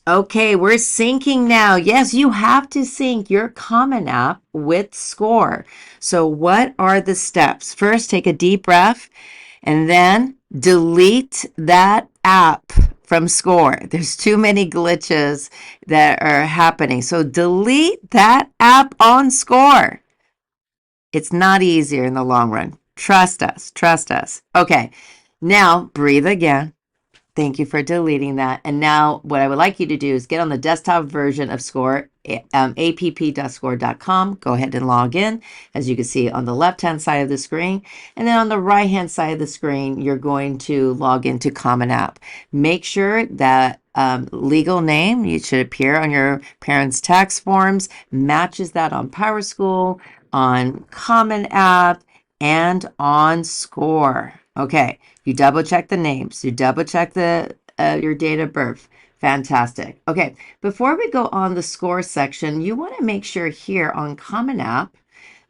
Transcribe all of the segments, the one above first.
Okay, we're syncing now. Yes, you have to sync your Common App with Score. So, what are the steps? First, take a deep breath and then delete that app from Score. There's too many glitches that are happening. So, delete that app on Score. It's not easier in the long run. Trust us. Trust us. Okay, now breathe again. Thank you for deleting that. And now what I would like you to do is get on the desktop version of Score, app.score.com. Go ahead and log in, as you can see on the left-hand side of the screen. And then on the right-hand side of the screen, you're going to log into Common App. Make sure that legal name, you should appear on your parents' tax forms, matches that on PowerSchool, on Common App, and on Score. Okay, you double check the names, you double check the your date of birth. Fantastic. Okay, before we go on the score section, you want to make sure here on Common App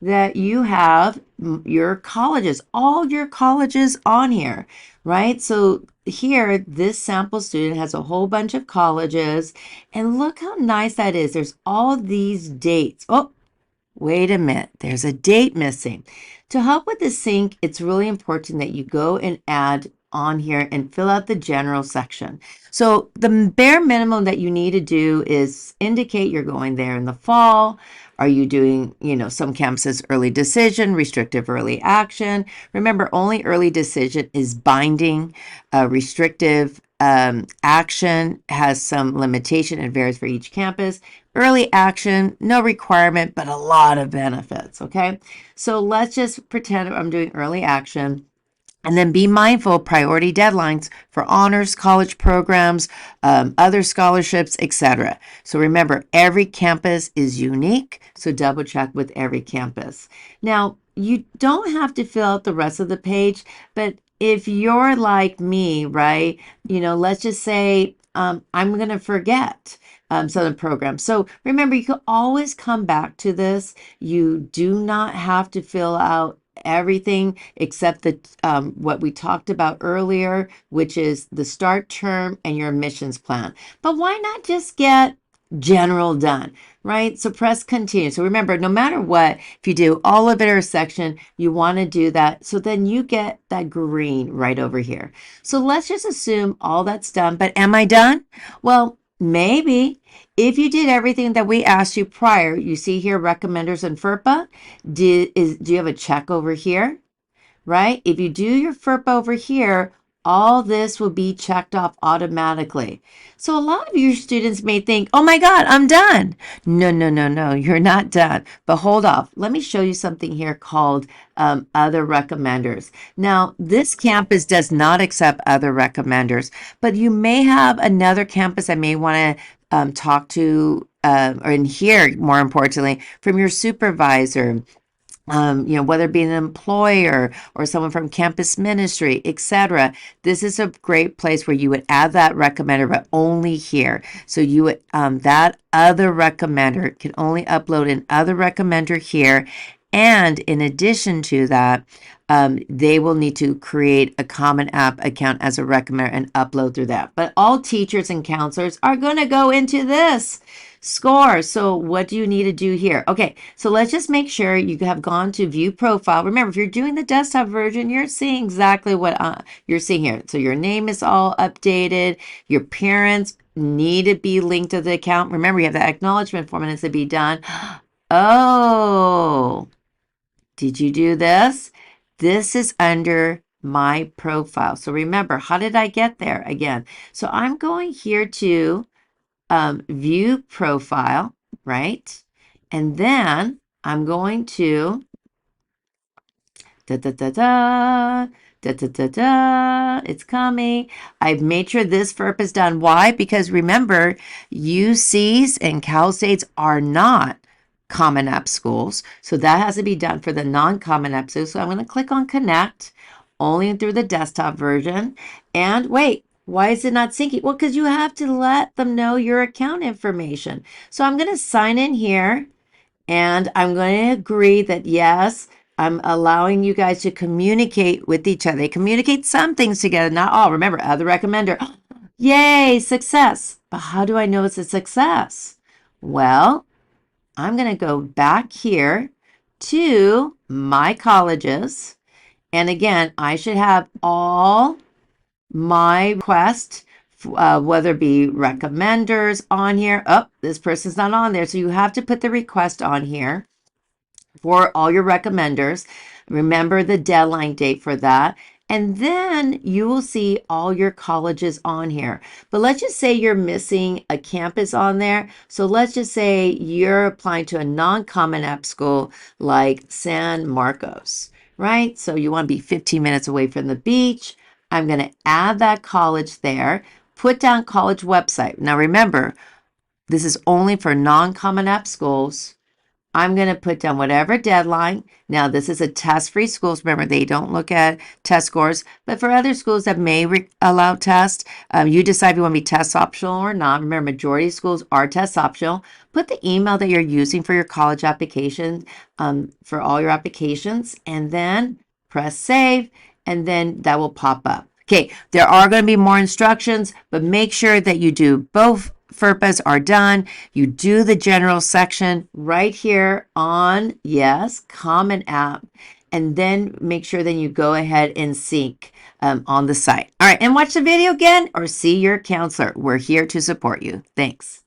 that you have your colleges, all your colleges on here, right? So here, this sample student has a whole bunch of colleges, and look how nice that is. There's all these dates. Oh, wait a minute, there's a date missing. To help with the sync, it's really important that you go and add on here and fill out the general section. So the bare minimum that you need to do is indicate you're going there in the fall. Are you doing, some campuses early decision, restrictive early action? Remember, only early decision is binding. Restrictive action has some limitation and varies for each campus. Early action, no requirement, but a lot of benefits, okay? So let's just pretend I'm doing early action. And then be mindful of priority deadlines for honors, college programs, other scholarships, etc. So remember, every campus is unique, so double check with every campus. Now, you don't have to fill out the rest of the page, but if you're like me, right, let's just say I'm going to forget some of the programs. So remember, you can always come back to this. You do not have to fill out everything except the what we talked about earlier, which is the start term and your admissions plan. But why not just get general done, right? So press continue. So remember, no matter what, if you do all of it or a section, you want to do that. So then you get that green right over here. So let's just assume all that's done. But am I done? Well, maybe. If you did everything that we asked you prior, you see here recommenders and FERPA. Do you have a check over here? Right? If you do your FERPA over here, all this will be checked off automatically. So a lot of your students may think, oh my God, I'm done. No, no, no, no, you're not done. But hold off. Let me show you something here called other recommenders. Now, this campus does not accept other recommenders, but you may have another campus that may want to talk to or hear, more importantly, from your supervisor, whether it be an employer or someone from campus ministry, etc. This is a great place where you would add that recommender, but only here. So you would that other recommender can only upload an other recommender here. And in addition to that, they will need to create a Common App account as a recommender and upload through that. But all teachers and counselors are going to go into this Score. So what do you need to do here? Okay, so let's just make sure you have gone to view profile. Remember, if you're doing the desktop version, you're seeing exactly what you're seeing here. So your name is all updated. Your parents need to be linked to the account. Remember, you have the acknowledgement form and it's to be done. Oh, did you do this? This is under my profile. So remember, how did I get there again? So I'm going here to view profile, right? And then I'm going to da da da da da da da da. It's coming. I've made sure this FERP is done. Why? Because remember, UCs and Cal States are not Common App schools. So that has to be done for the non-Common App schools. So I'm going to click on connect only through the desktop version. And wait, why is it not syncing? Well, because you have to let them know your account information. So I'm going to sign in here and I'm going to agree that yes, I'm allowing you guys to communicate with each other. They communicate some things together, not all. Remember, other recommender. Yay, success. But how do I know it's a success? Well, I'm going to go back here to my colleges. And again, I should have all my requests, whether it be recommenders on here. Oh, this person's not on there. So you have to put the request on here for all your recommenders. Remember the deadline date for that. And then you will see all your colleges on here. But let's just say you're missing a campus on there. So let's just say you're applying to a non-Common App school like San Marcos, right? So you want to be 15 minutes away from the beach. I'm going to add that college there, put down college website. Now remember, this is only for non-Common App schools. I'm going to put down whatever deadline. Now, this is a test-free schools. Remember, they don't look at test scores. But for other schools that may allow tests, you decide if you want to be test optional or not. Remember, majority of schools are test optional. Put the email that you're using for your college application for all your applications, and then press save, and then that will pop up. Okay, there are going to be more instructions, but make sure that you do both FERPAs are done. You do the general section right here on, yes, Common App, and then make sure that you go ahead and sync on the site. All right, and watch the video again or see your counselor. We're here to support you. Thanks.